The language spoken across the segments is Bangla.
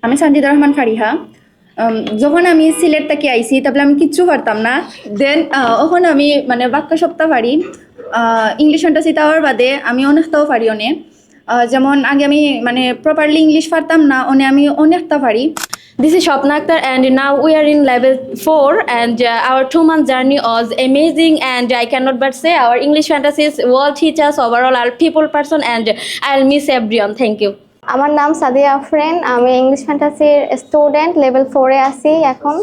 আমি সঞ্জিদা রহমান ফারিহা। যখন আমি সিলেট থেকে আইছি তারপরে আমি কিচ্ছু পারতাম না। দেন ওখন আমি মানে বাক্য সপ্তাহ পারি, ইংলিশ ফ্যান্টাসি তাওয়ার বাদে আমি অনেকটাও পারি অনেক। যেমন আগে আমি মানে প্রপারলি ইংলিশ পারতাম না, আমি অনেকটা পারি। This is Shopna Akhtar and now we are in level 4 and our 2-month journey was amazing and I cannot but say our English fantasies will teach us overall our people person and I'll miss everyone. Thank you. আমার নাম সাদিয়া আফরিন, আমি ইংলিশ ফ্যান্টাসির স্টুডেন্ট, লেভেল 4-এ আছি এখন।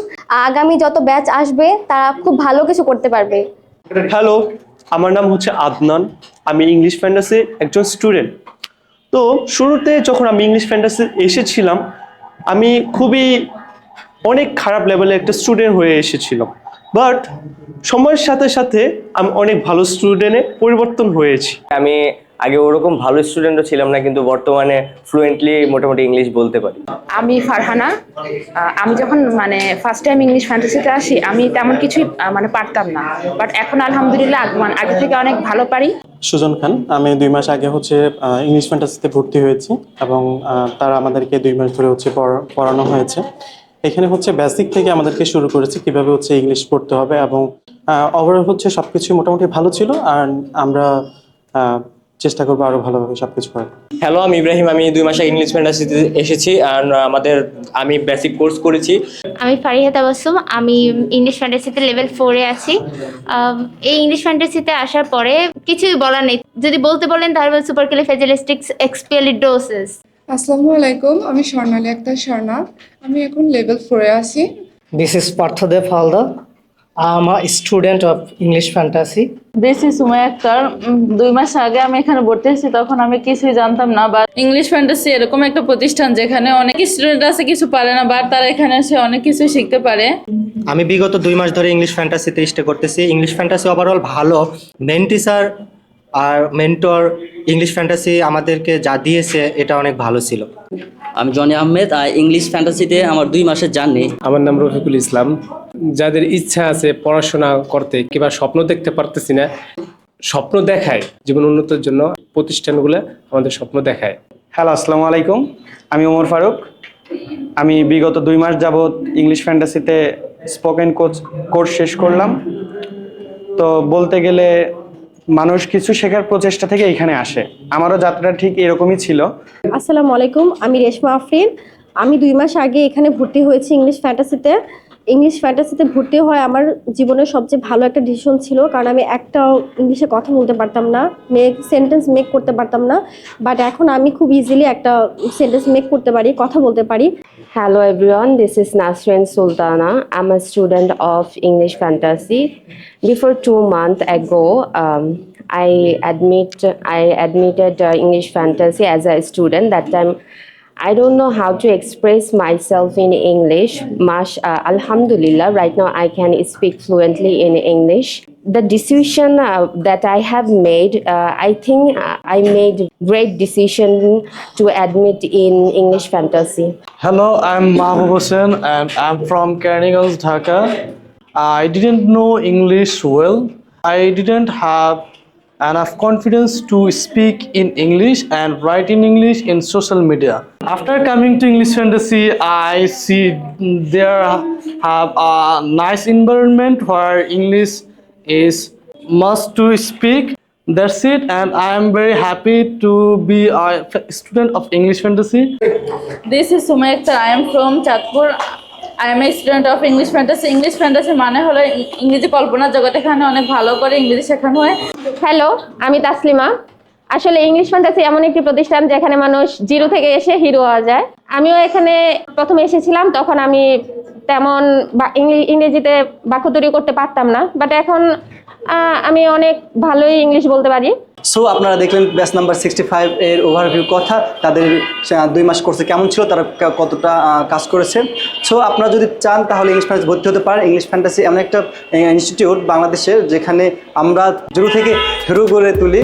আগামী যত ব্যাচ আসবে তারা খুব ভালো কিছু করতে পারবে। হ্যালো, আমার নাম হচ্ছে আদনান, আমি ইংলিশ ফ্যান্টাসির একজন স্টুডেন্ট। তো শুরুতে যখন আমি ইংলিশ ফ্যান্টাসি এসেছিলাম, আমি খুবই অনেক খারাপ লেভেলের একটা স্টুডেন্ট হয়ে এসেছিলাম, বাট সময়ের সাথে সাথে আমি অনেক ভালো স্টুডেন্টে পরিবর্তন হয়েছি। আমি আগে ওরকম ভালো স্টুডেন্টও ছিলাম না, কিন্তু বর্তমানে ফ্লুয়েন্টলি মোটামুটি ইংলিশ বলতে পারি। আমি ফারহানা। আমি যখন মানে ফার্স্ট টাইম ইংলিশ ফ্যান্টাসিতে আসি আমি তেমন কিছুই মানে পারতাম না, বাট এখন আলহামদুলিল্লাহ আগে থেকে অনেক ভালো পারি। সুজন খান, আমি 2 মাস আগে হচ্ছে ইংলিশ ফ্যান্টাসিতে ভর্তি হয়েছি এবং তারা আমাদেরকে 2 মাস ধরে হচ্ছে পড়ানো হয়েছে। এখানে হচ্ছে বেসিক থেকে আমাদেরকে শুরু করেছে কিভাবে হচ্ছে ইংলিশ পড়তে হবে এবং ওভারঅল হচ্ছে সবকিছু মোটামুটি ভালো ছিল। আর আমরা চেষ্টা করবো আরো ভালোভাবে সবকিছু করার। হ্যালো, আমি ইব্রাহিম, আমি 2 মাস ইংলিশ ফ্যান্টাসিতে এসেছি আর আমি বেসিক কোর্স করেছি। আমি ফারিহা তাবাসসুম, আমি ইংলিশ ফ্যান্টাসিতে লেভেল 4-এ আছি। এই ইংলিশ ফ্যান্টাসিতে আসার পরে কিছুই বলার নেই, যদি বলতে বলেন তাহলে সুপারক্যালিফ্রাজিলিস্টিক্স এক্সপিয়ালিডোসিস। আসসালামু আলাইকুম, আমি স্বর্ণালী আক্তার স্বর্ণা, আমি এখন লেভেল 4-এ আছি। This is Parthadev Halda. I'm a student of English Fantasy. This is Sumaiya Akter. 2 মাস আগে আমি এখানে ভর্তি হয়েছি, তখন আমি কিছুই জানতাম না। বা ইংলিশ ফ্যান্টাসি এরকম একটা প্রতিষ্ঠান যেখানে অনেক স্টুডেন্ট আছে কিছু পারে না, বাট তারা এখানে এসে অনেক কিছু শিখতে পারে। আমি বিগত 2 মাস ধরে ইংলিশ ফ্যান্টাসিতে স্টে করতেছি। ইংলিশ ফ্যান্টাসি ওভারঅল ভালো। মেন টিচার আর মেন্টর ইংলিশ ফ্যান্টাসি আমাদেরকে যা দিয়েছে এটা অনেক ভালো ছিল। আমি জনি আহমেদ, ইংলিশ ফ্যান্টাসিতে আমার 2 মাসের জার্নি। আমার নাম রফিকুল ইসলাম। যাদের ইচ্ছা আছে পড়াশোনা করতে কিংবা স্বপ্ন দেখতে পারতেছি না, স্বপ্ন দেখায় জীবন উন্নতির জন্য প্রতিষ্ঠানগুলো আমাদের স্বপ্ন দেখায়। হ্যালো, আসসালামু আলাইকুম, আমি ওমর ফারুক। আমি বিগত 2 মাস যাবৎ ইংলিশ ফ্যান্টাসিতে স্পোকেন কোর্স শেষ করলাম। তো বলতে গেলে মানুষ কিছু শেখার প্রচেষ্টা থেকে এখানে আসে, আমারও যাত্রাটা ঠিক এরকমই ছিল। আসসালামু আলাইকুম, আমি রেশমা আফরিন। আমি 2 মাস আগে এখানে ভর্তি হয়েছি ইংলিশ ফ্যান্টাসিতে। ইংলিশ ফ্যান্টাসিতে ভর্তি হয় আমার জীবনের সবচেয়ে ভালো একটা ডিসিশন ছিল, কারণ আমি একটাও ইংলিশে কথা বলতে পারতাম না, সেন্টেন্স মেক করতে পারতাম না, বাট এখন আমি খুব ইজিলি একটা সেন্টেন্স মেক করতে পারি, কথা বলতে পারি। Hello everyone, this is Nasrin Sultana. I'm a student of English Fantasy. Before 2 months ago, I admitted English Fantasy as a student. That time I don't know how to express myself in English. Alhamdulillah, right now I can speak fluently in English. The decision that I have made, I think I made great decision to admit in English Fantasy. Hello, I'm Mahbub Hossain and I'm from Keranigans, Dhaka. I didn't know English well. I didn't have enough confidence to speak in English and write in English in social media. After coming to English Fantasy, I see there have a nice environment where English is must to speak. That's it, and I am very happy to be a student of English Fantasy. This is Sumaiya Akter, I am from Chandpur. I am a student of English Fantasy. English Fantasy মানে হলো ইংরেজি কল্পনার জগৎ, এখানে অনেক ভালো করে ইংরেজি শেখানো হয়। হ্যালো, আমি তাসলিমা। আসলে ইংলিশ ফ্যান্টাসি এমন একটি প্রতিষ্ঠান যেখানে মানুষ জিরো থেকে এসে হিরো হওয়া যায়। আমিও এখানে প্রথমে এসেছিলাম, তখন আমি তেমন ইংরেজিতে বাক্য তৈরি করতে পারতাম না, বাট এখন আমি অনেক ভালোই ইংলিশ বলতে পারি। সো আপনারা দেখলেন ব্যাচ নাম্বার 65 এর ওভারভিউ কথা, তাদের 2 মাস কোর্সে কেমন ছিল, তারা কতটা কাজ করেছে। সো আপনারা যদি চান তাহলে ইংলিশ ফ্যান্টাসি ভর্তি হতে পারেন। ইংলিশ ফ্যান্টাসি এমন একটা ইনস্টিটিউট বাংলাদেশের যেখানে আমরা জিরো থেকে হিরো গড়ে তুলি।